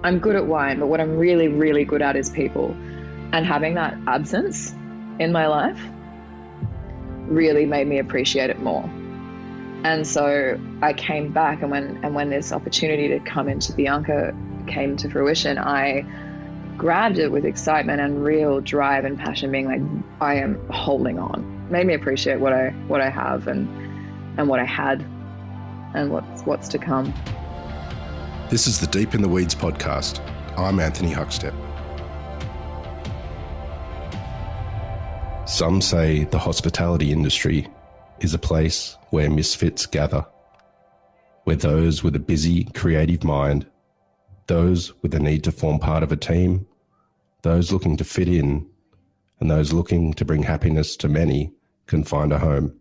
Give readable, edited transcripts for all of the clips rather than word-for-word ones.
I'm good at wine, but what I'm really, really good at is people. And having that absence in my life really made me appreciate it more. And so I came back, and when this opportunity to come into Bianca came to fruition, I grabbed it with excitement and real drive and passion, being like, I am holding on. Made me appreciate what I have and what I had and what's to come. This is the Deep in the Weeds podcast. I'm Anthony Huckstep. Some say the hospitality industry is a place where misfits gather, where those with a busy, creative mind, those with a need to form part of a team, those looking to fit in, and those looking to bring happiness to many can find a home.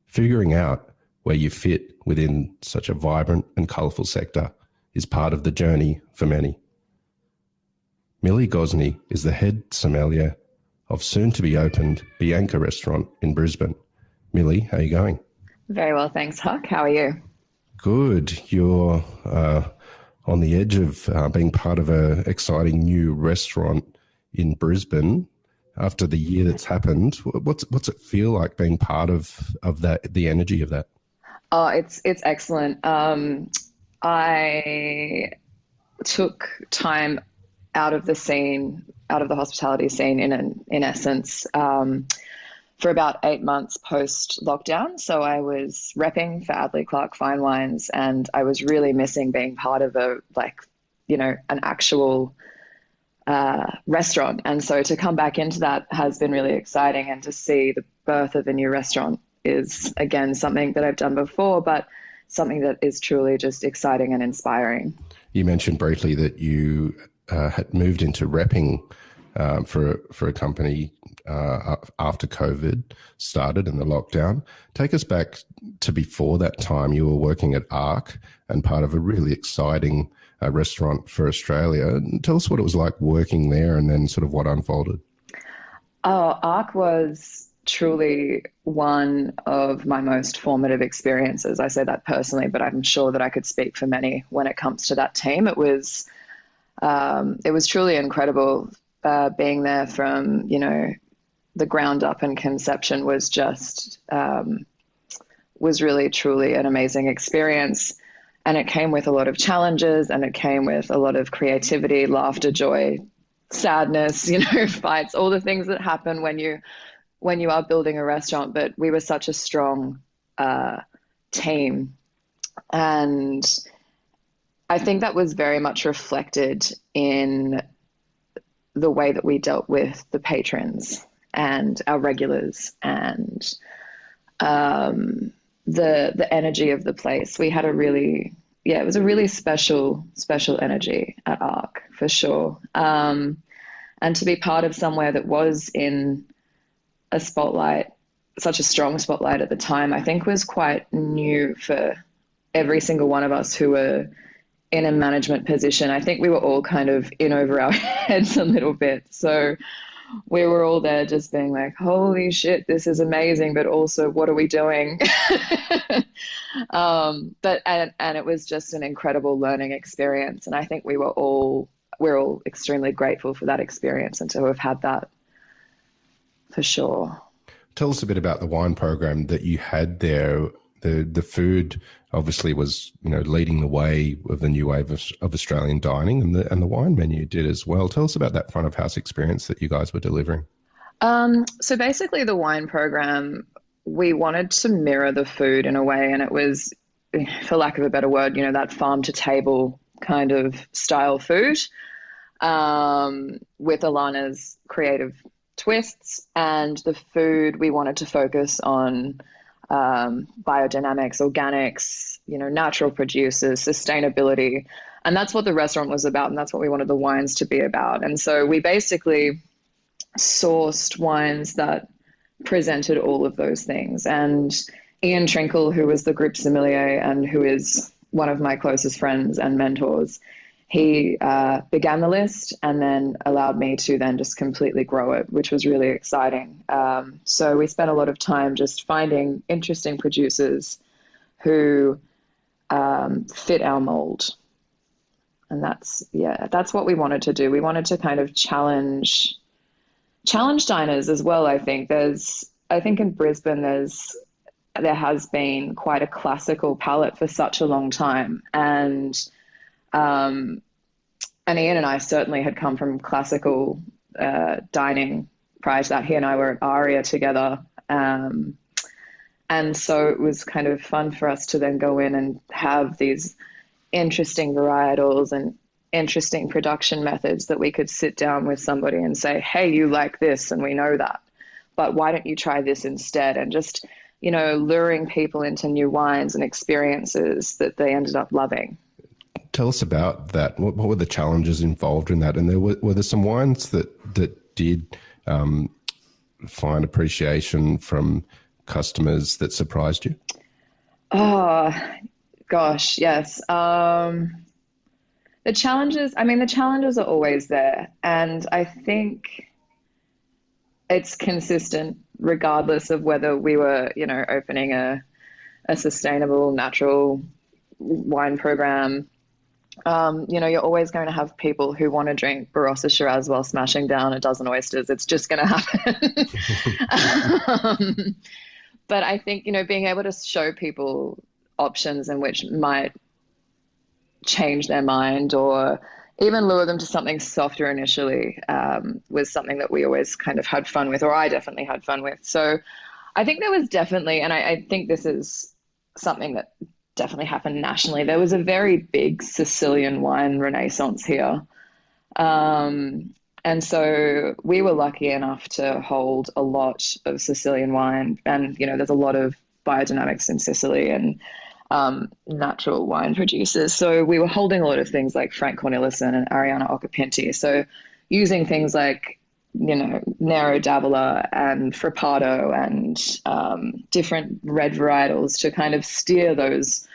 Figuring out where you fit within such a vibrant and colourful sector is part of the journey for many. Millie Gosney is the head sommelier of soon-to-be-opened Bianca restaurant in Brisbane. Millie, how are you going? Very well, thanks, Huck. How are you? Good. You're on the edge of being part of an exciting new restaurant in Brisbane after the year that's happened. What's it feel like being part of that, the energy of that? Oh, it's excellent. I took time out of the scene, out of the hospitality scene in essence, for about 8 months post lockdown. So I was repping for Adley Clark Fine Wines, and I was really missing being part of an actual restaurant. And so to come back into that has been really exciting, and to see the birth of a new restaurant is, again, something that I've done before, but something that is truly just exciting and inspiring. You mentioned briefly that you had moved into repping for a company after COVID started and the lockdown. Take us back to before that time. You were working at Arc and part of a really exciting restaurant for Australia. Tell us what it was like working there, and then sort of what unfolded. Oh, Arc was truly one of my most formative experiences. I say that personally, but I'm sure that I could speak for many when it comes to that team. It was truly incredible. Being there from, the ground up, and conception was just, was really, truly an amazing experience. And it came with a lot of challenges, and it came with a lot of creativity, laughter, joy, sadness, fights, all the things that happen when you are building a restaurant. But we were such a strong team. And I think that was very much reflected in the way that we dealt with the patrons and our regulars, and the energy of the place. We had it was a really special energy at Arc, for sure. And to be part of somewhere that was in a spotlight, such a strong spotlight at the time, I think was quite new for every single one of us who were in a management position. I think we were all kind of in over our heads a little bit. So we were all there just being like, holy shit, this is amazing, but also what are we doing? But it was just an incredible learning experience. And I think we're all extremely grateful for that experience and to have had that, for sure. Tell us a bit about the wine program that you had there. The food obviously was, leading the way of the new wave of Australian dining, and the wine menu did as well. Tell us about that front of house experience that you guys were delivering. So basically the wine program, we wanted to mirror the food in a way, and it was, for lack of a better word, that farm to table kind of style food, with Alana's creative twists. And the food, we wanted to focus on biodynamics, organics, natural producers, sustainability. And that's what the restaurant was about. And that's what we wanted the wines to be about. And so we basically sourced wines that presented all of those things. And Ian Trinkle, who was the group sommelier and who is one of my closest friends and mentors, he began the list and then allowed me to then just completely grow it, which was really exciting. So we spent a lot of time just finding interesting producers who fit our mold. And that's what we wanted to do. We wanted to kind of challenge diners as well. I think in Brisbane there has been quite a classical palate for such a long time, and Ian and I certainly had come from classical dining prior to that. He and I were at Aria together. And so it was kind of fun for us to then go in and have these interesting varietals and interesting production methods that we could sit down with somebody and say, hey, you like this, and we know that, but why don't you try this instead? And just, luring people into new wines and experiences that they ended up loving. Tell us about that. What were the challenges involved in that? And were there some wines that did find appreciation from customers that surprised you? Oh, gosh, yes. The challenges are always there. And I think it's consistent regardless of whether we were, opening a sustainable, natural wine program. You're always going to have people who want to drink Barossa Shiraz while smashing down a dozen oysters. It's just going to happen. But I think, being able to show people options in which might change their mind or even lure them to something softer initially was something that we always kind of had fun with, or I definitely had fun with. So I think there was definitely, and I think this is something that definitely happened nationally, there was a very big Sicilian wine renaissance here. And so we were lucky enough to hold a lot of Sicilian wine. And, there's a lot of biodynamics in Sicily and natural wine producers. So we were holding a lot of things like Frank Cornelissen and Ariana Occhipinti. So using things like, Nero d'Avola and Frappato and different red varietals to kind of steer those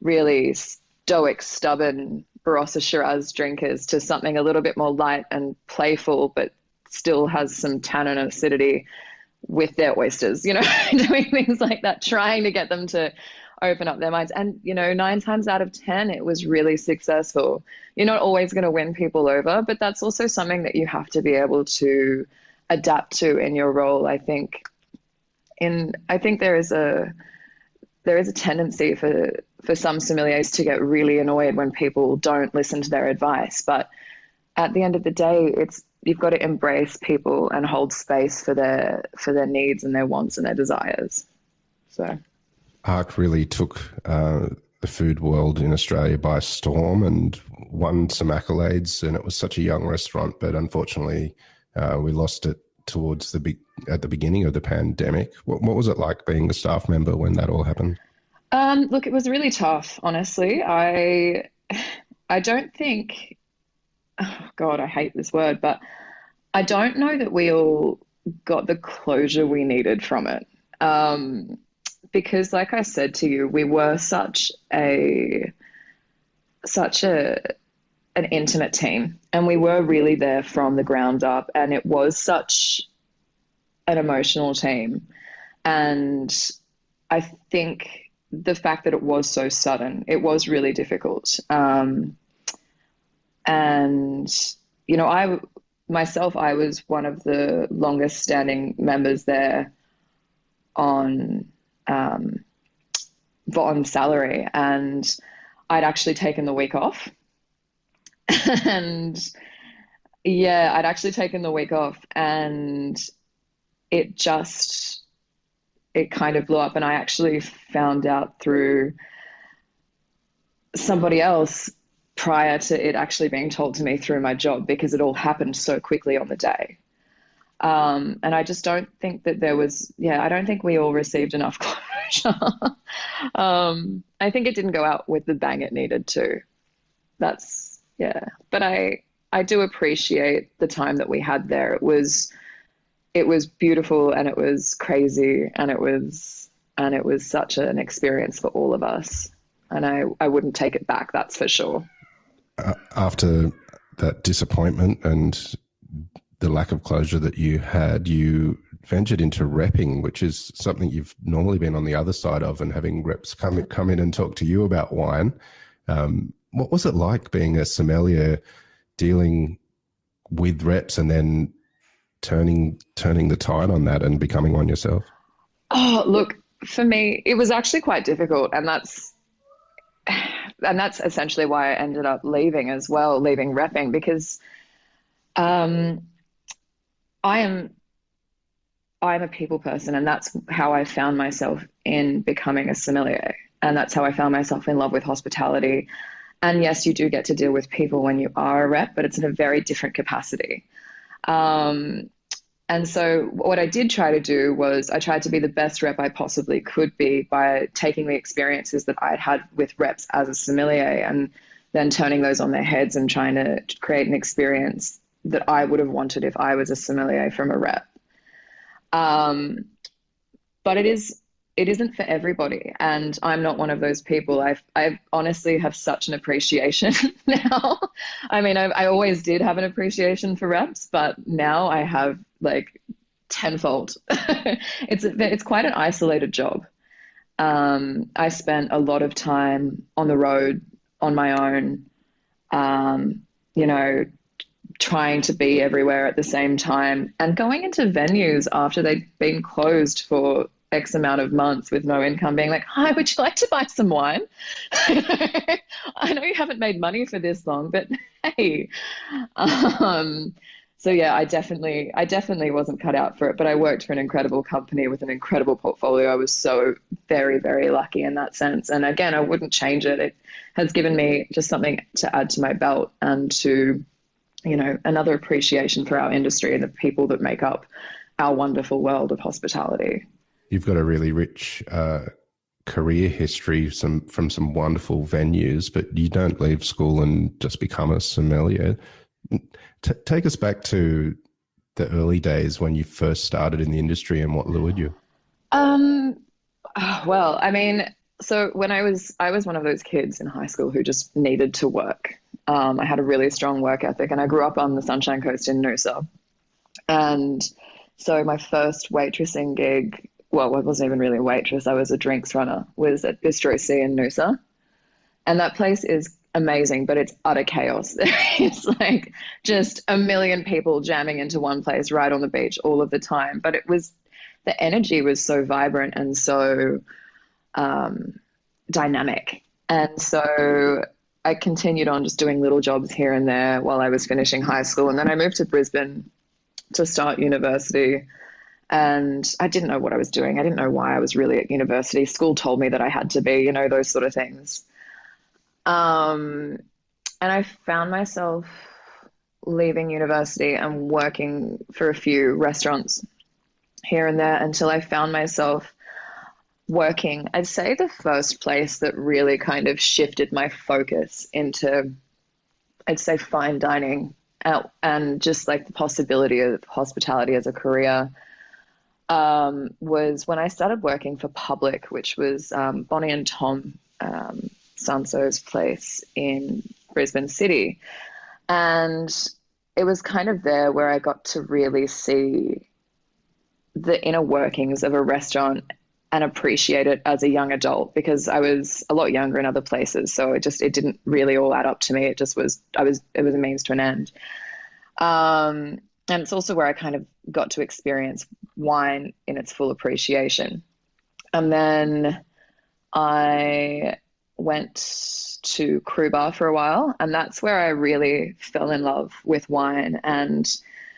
really stoic, stubborn Barossa Shiraz drinkers to something a little bit more light and playful, but still has some tannin and acidity with their oysters, doing things like that, trying to get them to open up their minds. And, 9 times out of 10, it was really successful. You're not always going to win people over, but that's also something that you have to be able to adapt to in your role. I think there is a tendency for some sommeliers to get really annoyed when people don't listen to their advice. But at the end of the day, you've got to embrace people and hold space for their needs and their wants and their desires. So Huck really took the food world in Australia by storm and won some accolades, and it was such a young restaurant, but unfortunately we lost it at the beginning of the pandemic. What was it like being a staff member when that all happened? Look, it was really tough, honestly. I don't think, oh God, I hate this word, but I don't know that we all got the closure we needed from it. Because like I said to you, we were such an intimate team, and we were really there from the ground up, and it was such an emotional team. And I think the fact that it was so sudden, it was really difficult. And, I was one of the longest standing members there on salary, and I'd actually taken the week off. And I'd actually taken the week off, and it kind of blew up. And I actually found out through somebody else prior to it actually being told to me through my job, because it all happened so quickly on the day. And I just don't think that I don't think we all received enough closure. I think it didn't go out with the bang it needed to. But I do appreciate the time that we had there. It was beautiful, and it was crazy, and it was such an experience for all of us. And I wouldn't take it back, that's for sure. After that disappointment and the lack of closure that you had, you ventured into repping, which is something you've normally been on the other side of, and having reps come in and talk to you about wine. What was it like being a sommelier, dealing with reps and then turning the tide on that and becoming one yourself? Oh, look, for me, it was actually quite difficult, and that's essentially why I ended up leaving as well, leaving repping, because um, I am I'm a people person, and that's how I found myself in becoming a sommelier, and that's how I found myself in love with hospitality. And yes, you do get to deal with people when you are a rep, but it's in a very different capacity. Um, And so what I did try to do was I tried to be the best rep I possibly could be by taking the experiences that I'd had with reps as a sommelier and then turning those on their heads and trying to create an experience that I would have wanted if I was a sommelier from a rep. Um, but it isn't for everybody, and I'm not one of those people. I honestly have such an appreciation now. I mean, I always did have an appreciation for reps, but now I have like tenfold. It's quite an isolated job. I spent a lot of time on the road on my own, um, you know, trying to be everywhere at the same time and going into venues after they'd been closed for X amount of months with no income, being like, "Hi, would you like to buy some wine?" I know you haven't made money for this long, but hey. Um, so yeah, I definitely wasn't cut out for it, but I worked for an incredible company with an incredible portfolio. I was so very, very lucky in that sense. And again, I wouldn't change it. It has given me just something to add to my belt and to, another appreciation for our industry and the people that make up our wonderful world of hospitality. You've got a really rich career history, from some wonderful venues, but you don't leave school and just become a sommelier. Take us back to the early days when you first started in the industry and what lured you. Um, well, I mean, so when I was one of those kids in high school who just needed to work. I had a really strong work ethic, and I grew up on the Sunshine Coast in Noosa. And so my first waitressing gig, well, I wasn't even really a waitress, I was a drinks runner, was at Bistro C in Noosa. And that place is amazing, but it's utter chaos. It's like just a million people jamming into one place right on the beach all of the time. But the energy was so vibrant and so um, dynamic. And so I continued on just doing little jobs here and there while I was finishing high school. And then I moved to Brisbane to start university. And I didn't know what I was doing. I didn't know why I was really at university. School told me that I had to be, those sort of things. And I found myself leaving university and working for a few restaurants here and there until I found myself working. I'd say the first place that really kind of shifted my focus into, I'd say, fine dining out and just like the possibility of hospitality as a career, was when I started working for Public, which was Bonnie and Tom Sanso's place in Brisbane City. And it was kind of there where I got to really see the inner workings of a restaurant and appreciate it as a young adult, because I was a lot younger in other places. So it didn't really all add up to me. It just was, it was a means to an end. And it's also where I kind of got to experience wine in its full appreciation. And then I went to Crew Bar for a while, and that's where I really fell in love with wine. And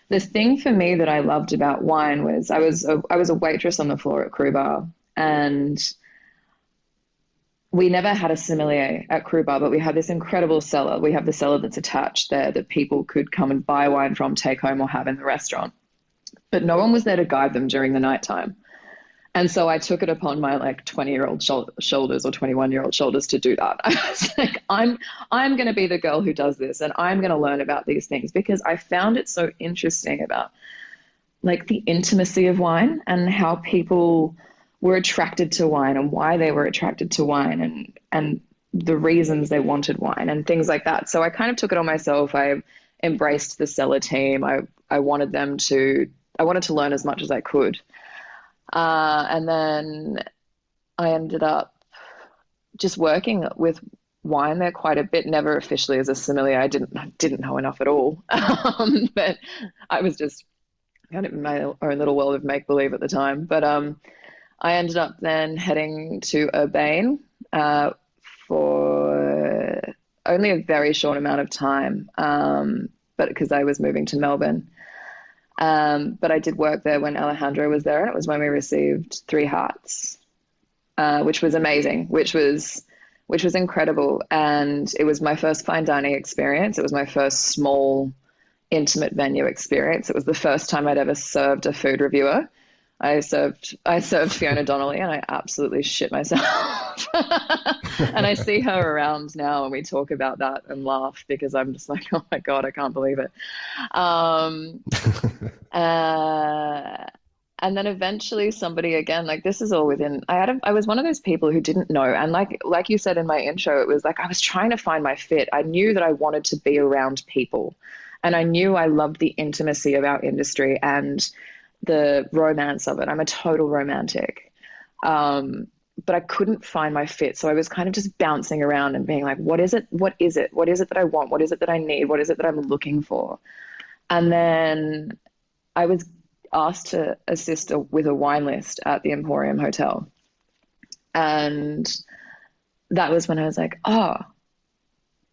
the thing for me that I loved about wine was I was a waitress on the floor at Crew Bar, and we never had a sommelier at Crew Bar, but we had this incredible cellar. We have the cellar that's attached there that people could come and buy wine from, take home, or have in the restaurant. But no one was there to guide them during the nighttime. And so I took it upon my like 20-year-old shoulders or 21-year-old shoulders to do that. I was like, I'm going to be the girl who does this, and I'm going to learn about these things, because I found it so interesting about like the intimacy of wine and how people were attracted to wine and why they were attracted to wine and the reasons they wanted wine and things like that. So I kind of took it on myself. I embraced the cellar team. I wanted to learn as much as I could. And then I ended up just working with wine there quite a bit, never officially as a sommelier. I didn't know enough at all. But I was just kind of in my own little world of make believe at the time. But I ended up then heading to Urbane for only a very short amount of time, but because I was moving to Melbourne. But I did work there when Alejandro was there, and it was when we received 3 hearts, which was amazing, which was incredible. And it was my first fine dining experience. It was my first small, intimate venue experience. It was the first time I'd ever served a food reviewer. I served Fiona Donnelly, and I absolutely shit myself. And I see her around now, and we talk about that and laugh because I'm just like, oh my God, I can't believe it. And then eventually somebody, again, like this is all within, I was one of those people who didn't know. And like you said in my intro, it was like I was trying to find my fit. I knew that I wanted to be around people, and I knew I loved the intimacy of our industry and the romance of it. I'm a total romantic. But I couldn't find my fit. So I was kind of just bouncing around and being like, what is it? What is it? What is it that I want? What is it that I need? What is it that I'm looking for? And then I was asked to assist with a wine list at the Emporium Hotel. And that was when I was like, oh,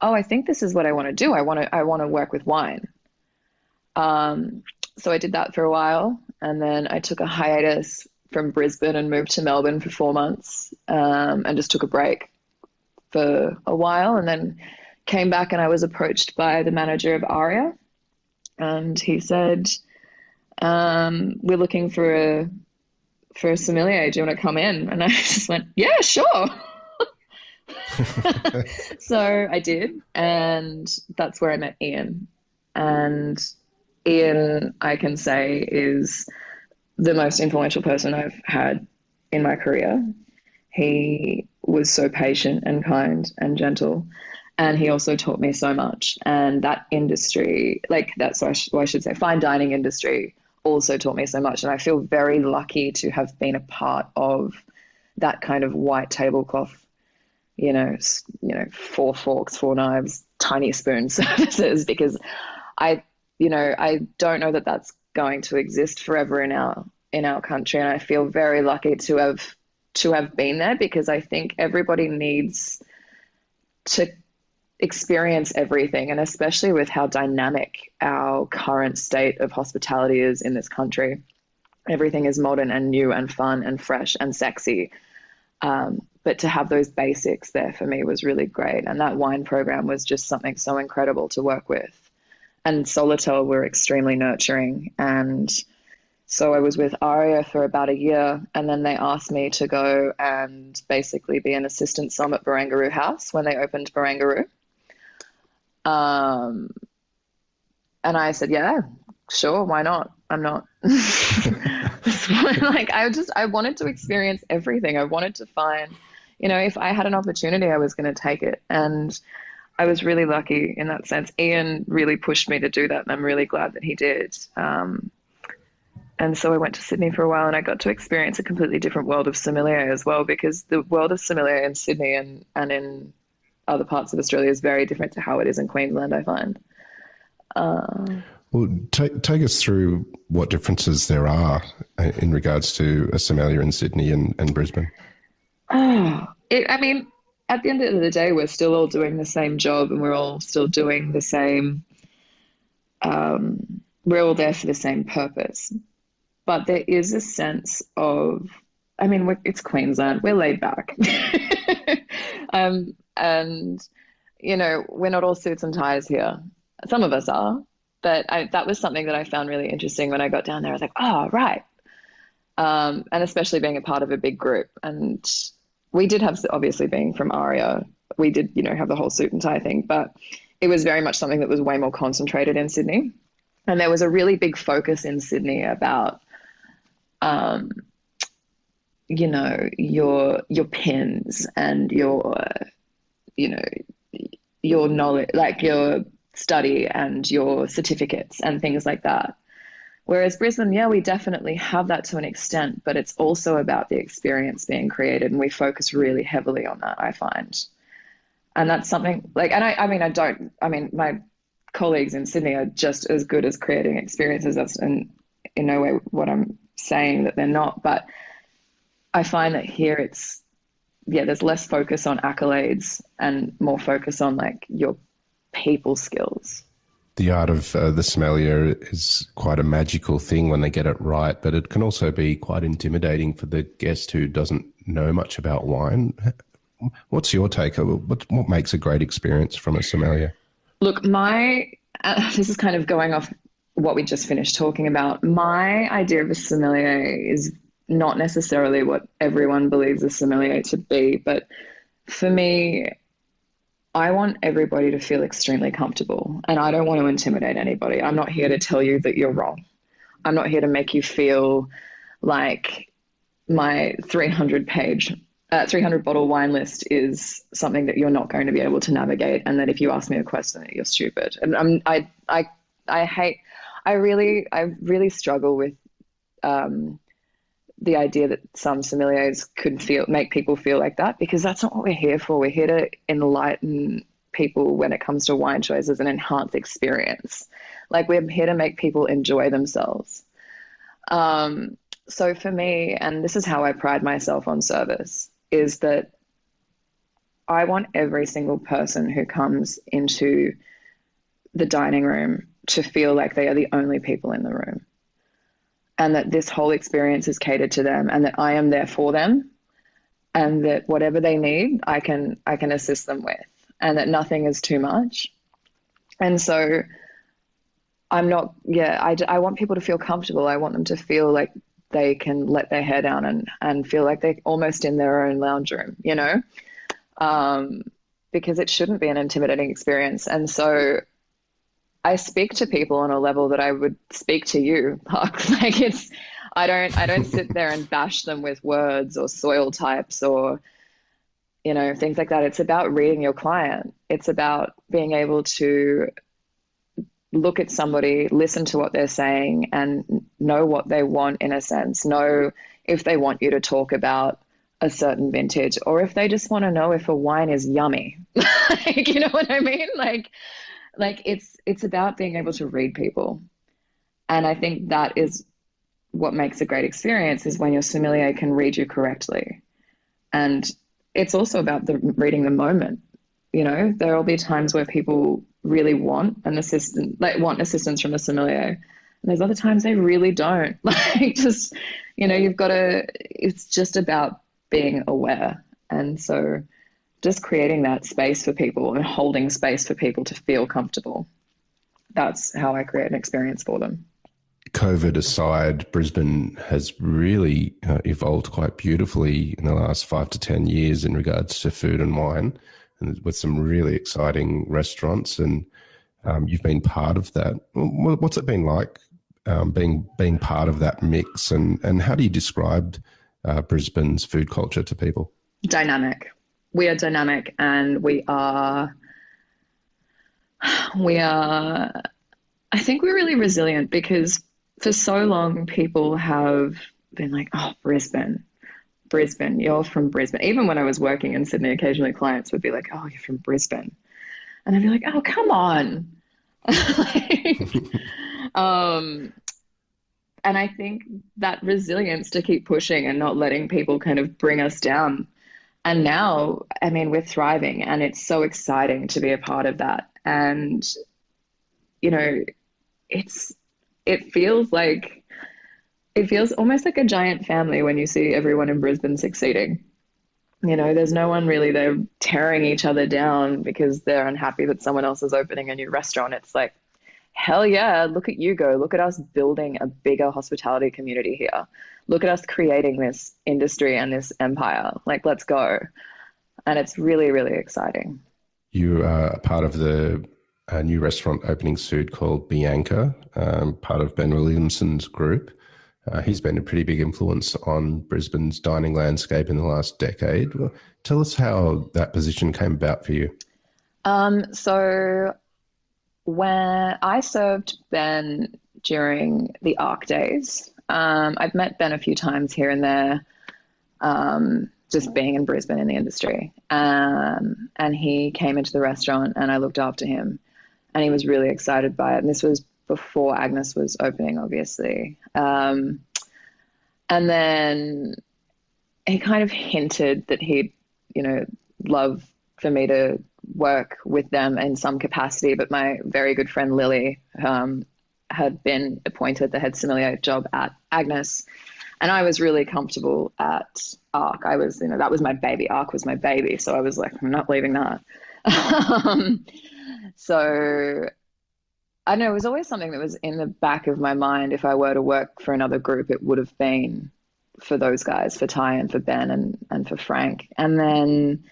I think this is what I want to do. I want to work with wine. So I did that for a while, and then I took a hiatus from Brisbane and moved to Melbourne for 4 months, and just took a break for a while, and then came back, and I was approached by the manager of Aria, and he said, we're looking for a sommelier. Do you want to come in? And I just went, yeah, sure. So I did, and that's where I met Ian. And Ian, I can say, is the most influential person I've had in my career. He was so patient and kind and gentle, and he also taught me so much. And that industry, like that's what I should say, fine dining industry, also taught me so much. And I feel very lucky to have been a part of that kind of white tablecloth, 4 forks, 4 knives, tiny spoon services, because I don't know that that's going to exist forever in our country. And I feel very lucky to have been there, because I think everybody needs to experience everything, and especially with how dynamic our current state of hospitality is in this country. Everything is modern and new and fun and fresh and sexy. But to have those basics there for me was really great. And that wine program was just something so incredible to work with. And Solotel were extremely nurturing. And so I was with Aria for about a year, and then they asked me to go and basically be an assistant somm at Barangaroo House when they opened Barangaroo. And I said, yeah, sure, why not? I'm not. Like, I wanted to experience everything. I wanted to find, if I had an opportunity, I was going to take it. And I was really lucky in that sense. Ian really pushed me to do that, and I'm really glad that he did. And so I went to Sydney for a while, and I got to experience a completely different world of sommelier as well, because the world of sommelier in Sydney and in other parts of Australia is very different to how it is in Queensland, I find. Well, take us through what differences there are in regards to a sommelier in Sydney and Brisbane. At the end of the day, we're still all doing the same job, and we're all still doing the same, we're all there for the same purpose. But there is a sense of, it's Queensland, we're laid back. And, we're not all suits and ties here. Some of us are, but that was something that I found really interesting when I got down there. I was like, oh, right. And especially being a part of a big group. And we did have, obviously being from Aria, we did, have the whole suit and tie thing, but it was very much something that was way more concentrated in Sydney. And there was a really big focus in Sydney about, your pins and your knowledge, like your study and your certificates and things like that. Whereas Brisbane, yeah, we definitely have that to an extent, but it's also about the experience being created, and we focus really heavily on that, I find. And that's something like, and I mean, my colleagues in Sydney are just as good as creating experiences. That's in no way what I'm saying that they're not, but I find that here it's, yeah, there's less focus on accolades and more focus on like your people skills. The art of the sommelier is quite a magical thing when they get it right, but it can also be quite intimidating for the guest who doesn't know much about wine. What's your take? What makes a great experience from a sommelier? Look, this is kind of going off what we just finished talking about. My idea of a sommelier is not necessarily what everyone believes a sommelier to be, but for me, I want everybody to feel extremely comfortable, and I don't want to intimidate anybody. I'm not here to tell you that you're wrong. I'm not here to make you feel like my 300 bottle wine list is something that you're not going to be able to navigate, and that if you ask me a question that you're stupid. And I really struggle with the idea that some sommeliers could make people feel like that, because that's not what we're here for. We're here to enlighten people when it comes to wine choices and enhance experience. Like, we're here to make people enjoy themselves. So for me, and this is how I pride myself on service, is that I want every single person who comes into the dining room to feel like they are the only people in the room, and that this whole experience is catered to them, and that I am there for them, and that whatever they need, I can assist them with, and that nothing is too much. And so I'm not, yeah, I want people to feel comfortable. I want them to feel like they can let their hair down and feel like they're almost in their own lounge room, you know, because it shouldn't be an intimidating experience. And so I speak to people on a level that I would speak to you, Huck. Like, I don't sit there and bash them with words or soil types or, you know, things like that. It's about reading your client. It's about being able to look at somebody, listen to what they're saying, and know what they want, in a sense. Know if they want you to talk about a certain vintage, or if they just want to know if a wine is yummy. Like, you know what I mean? Like it's about being able to read people. And I think that is what makes a great experience, is when your sommelier can read you correctly. And it's also about reading the moment. You know, there will be times where people really want assistance from a sommelier. And there's other times they really don't. Like, just, you know, it's just about being aware. And so just creating that space for people and holding space for people to feel comfortable. That's how I create an experience for them. COVID aside, Brisbane has really evolved quite beautifully in the last 5 to 10 years in regards to food and wine, and with some really exciting restaurants. And you've been part of that. What's it been like being part of that mix? And how do you describe Brisbane's food culture to people? Dynamic. We are dynamic, and we are, I think we're really resilient, because for so long people have been like, oh, Brisbane, you're from Brisbane. Even when I was working in Sydney, occasionally clients would be like, oh, you're from Brisbane. And I'd be like, oh, come on. And I think that resilience to keep pushing and not letting people kind of bring us down. And now, I mean, we're thriving, and it's so exciting to be a part of that. And, you know, it feels almost like a giant family when you see everyone in Brisbane succeeding. You know, there's no one really there tearing each other down because they're unhappy that someone else is opening a new restaurant. It's like, hell yeah, look at you go. Look at us building a bigger hospitality community here. Look at us creating this industry and this empire. Like, let's go. And it's really, really exciting. You are a part of the new restaurant opening soon called Bianca, part of Ben Williamson's group. He's been a pretty big influence on Brisbane's dining landscape in the last decade. Tell us how that position came about for you. So when I served Ben during the ARC days, I've met Ben a few times here and there. just being in Brisbane in the industry. And he came into the restaurant and I looked after him and he was really excited by it. And this was before Agnes was opening, obviously. And then he kind of hinted that he'd, love for me to work with them in some capacity. But my very good friend Lily had been appointed the head sommelier job at Agnes. And I was really comfortable at Arc. I was, that was my baby. Arc was my baby. So I was like, I'm not leaving that. So I don't know, it was always something that was in the back of my mind. If I were to work for another group, it would have been for those guys, for Ty and for Ben and for Frank. And then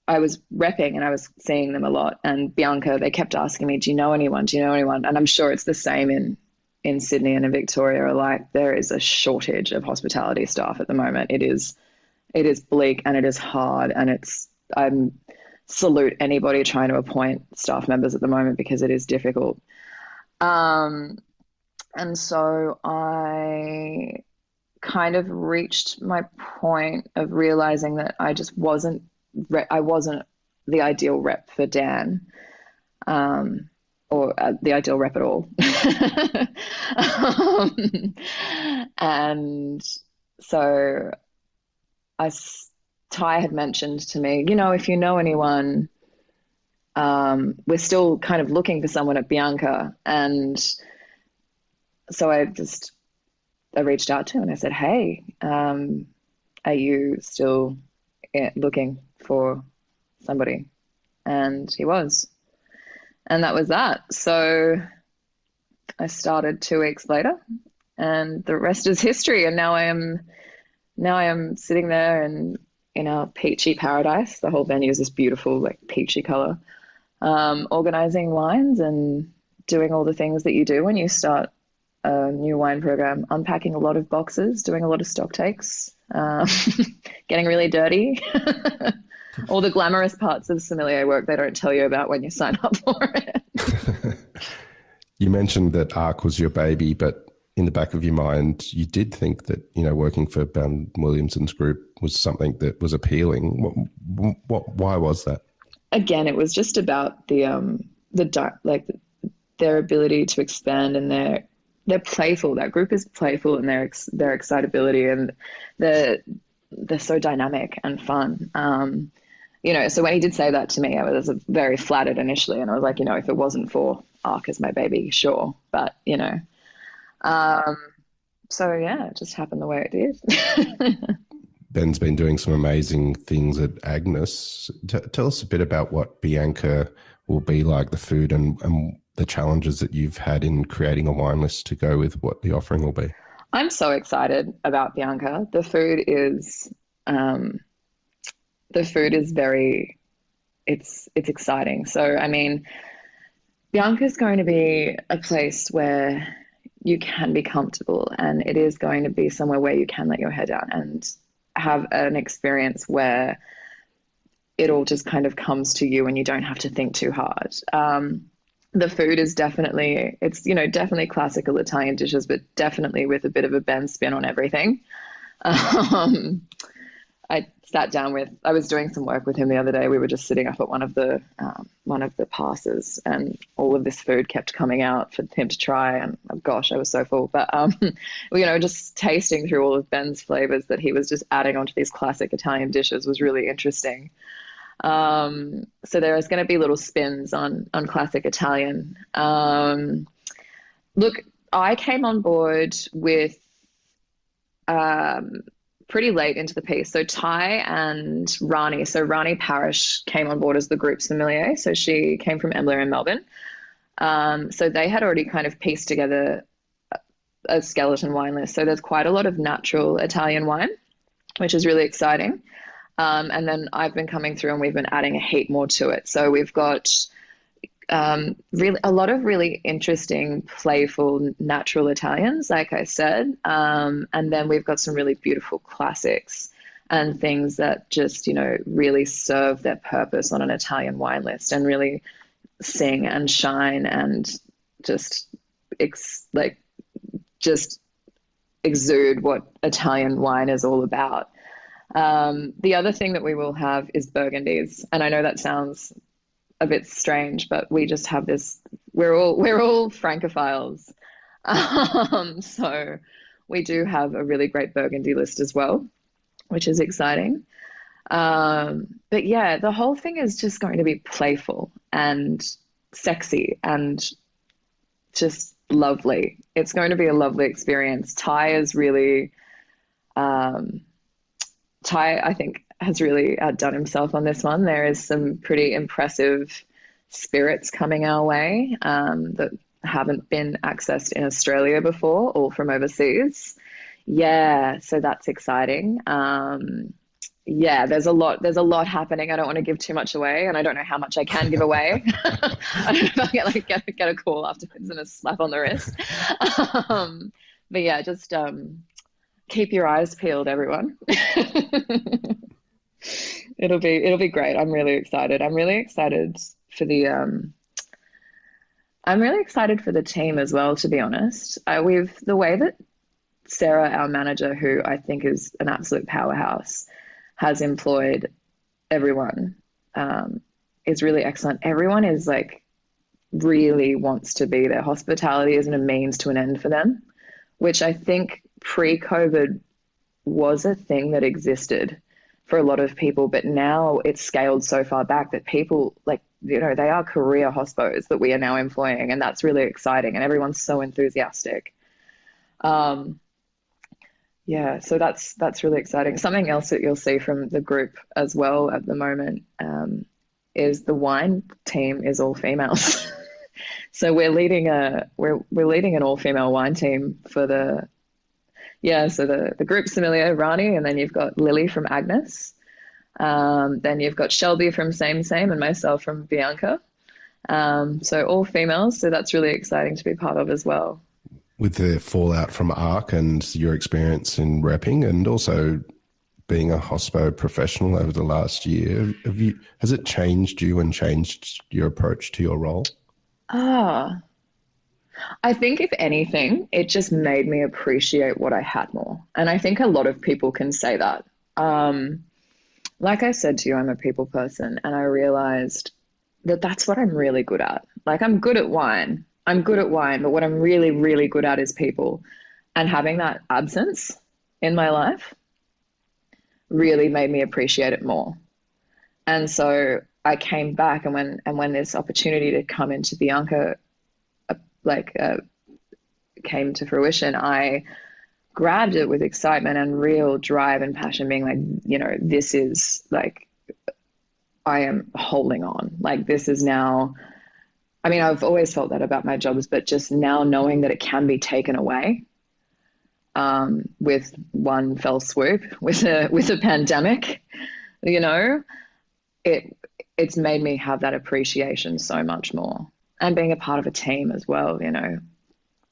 I was repping and I was seeing them a lot. And Bianca, they kept asking me, do you know anyone? Do you know anyone? And I'm sure it's the same in Sydney and in Victoria. Like, there is a shortage of hospitality staff at the moment. It is bleak and it is hard, and I salute anybody trying to appoint staff members at the moment because it is difficult. And so I kind of reached my point of realizing that I just wasn't the ideal rep for Dan, or the ideal rep at all. And so Ty had mentioned to me, if you know anyone, we're still kind of looking for someone at Bianca. And so I reached out to him and I said, hey, are you still looking for somebody? And he was. And that was that. So I started 2 weeks later and the rest is history. And now I am sitting there in our peachy paradise. The whole venue is this beautiful, like, peachy color, organizing wines and doing all the things that you do when you start a new wine program, unpacking a lot of boxes, doing a lot of stock takes, getting really dirty. All the glamorous parts of sommelier work they don't tell you about when you sign up for it. You mentioned that Arc was your baby, but in the back of your mind, you did think that, working for Ben Williamson's group was something that was appealing. Why was that? Again, it was just about their ability to expand, and they're playful. That group is playful, and their excitability, and they're so dynamic and fun. So when he did say that to me, I was very flattered initially, and I was like, if it wasn't for Arc as my baby, sure, but so yeah, it just happened the way it did. Ben's been doing some amazing things at Agnes. Tell us a bit about what Bianca will be like, the food and the challenges that you've had in creating a wine list to go with what the offering will be. I'm so excited about Bianca. The food is very, it's exciting. So, I mean, Bianca's going to be a place where you can be comfortable, and it is going to be somewhere where you can let your hair down and have an experience where it all just kind of comes to you and you don't have to think too hard. The food is definitely classical Italian dishes, but definitely with a bit of a Ben spin on everything. I was doing some work with him the other day. We were just sitting up at one of the passes, and all of this food kept coming out for him to try. And oh gosh, I was so full. But just tasting through all of Ben's flavors that he was just adding onto these classic Italian dishes was really interesting. So there is going to be little spins on classic Italian. Look, I came on board with pretty late into the piece. So Ty and Rani, so Rani Parish came on board as the group sommelier. So she came from Embler in Melbourne. So they had already kind of pieced together a skeleton wine list. So there's quite a lot of natural Italian wine, which is really exciting. And then I've been coming through and we've been adding a heap more to it. So we've got really a lot of really interesting, playful, natural Italians, like I said. And then we've got some really beautiful classics and things that just, really serve their purpose on an Italian wine list and really sing and shine and just exude what Italian wine is all about. The other thing that we will have is Burgundies. And I know that sounds a bit strange, but we just have this, we're all Francophiles. So we do have a really great Burgundy list as well, which is exciting. But yeah, the whole thing is just going to be playful and sexy and just lovely. It's going to be a lovely experience. Ty, I think, has really outdone himself on this one. There is some pretty impressive spirits coming our way that haven't been accessed in Australia before, all from overseas. Yeah, so that's exciting. Yeah, there's a lot happening. I don't want to give too much away, and I don't know how much I can give away. I don't know if I get a call afterwards and a slap on the wrist. But yeah, just keep your eyes peeled, everyone. It'll be great. I'm really excited. I'm really excited for the team as well, to be honest. The way that Sarah, our manager, who I think is an absolute powerhouse, has employed everyone, is really excellent. Everyone is like really wants to be there. Hospitality isn't a means to an end for them, which I think pre-COVID was a thing that existed for a lot of people, but now it's scaled so far back that people, like, you know, they are career hospos that we are now employing, and that's really exciting, and everyone's so enthusiastic. Yeah, so that's really exciting. Something else that you'll see from the group as well at the moment is the wine team is all females. So we're leading an all female wine team for the group sommelier Rani, and then you've got Lily from Agnes, then you've got Shelby from Same and myself from Bianca. So all females. So that's really exciting to be part of as well. With the fallout from ARC and your experience in repping and also being a hospo professional over the last year, has it changed you and changed your approach to your role? I think if anything, it just made me appreciate what I had more. And I think a lot of people can say that. Like I said to you, I'm a people person, and I realized that that's what I'm really good at. Like, I'm good at wine, but what I'm really, really good at is people. And having that absence in my life really made me appreciate it more. And so I came back, and when this opportunity to come into Bianca came to fruition, I grabbed it with excitement and real drive and passion, being like, you know, this is like, I am holding on. Like, this is now, I mean, I've always felt that about my jobs, but just now knowing that it can be taken away with one fell swoop, with a pandemic, you know, it's made me have that appreciation so much more. And being a part of a team as well, you know,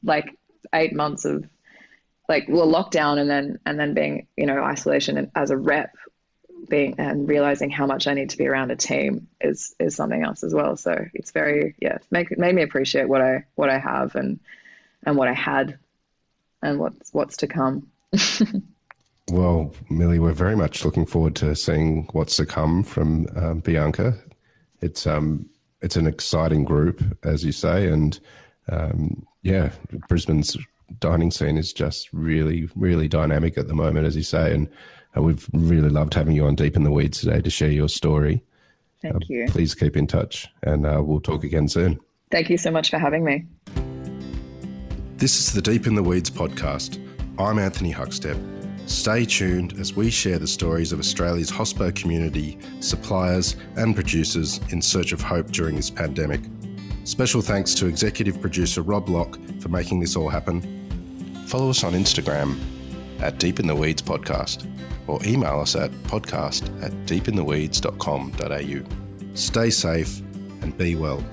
like 8 months of lockdown and then being, you know, isolation and as a rep, and realizing how much I need to be around a team is something else as well. So it's very, made me appreciate what I have and what I had and what's to come. Well, Millie, we're very much looking forward to seeing what's to come from Bianca. It's an exciting group, as you say, and Brisbane's dining scene is just really, really dynamic at the moment, as you say, and we've really loved having you on Deep in the Weeds today to share your story. Thank you. Please keep in touch, and we'll talk again soon. Thank you so much for having me. This is the Deep in the Weeds podcast. I'm Anthony Huckstep. Stay tuned as we share the stories of Australia's hospo community, suppliers and producers in search of hope during this pandemic. Special thanks to executive producer Rob Locke for making this all happen. Follow us on Instagram at Deep in the Weeds Podcast, or email us at podcast@deepintheweeds.com.au. Stay safe and be well.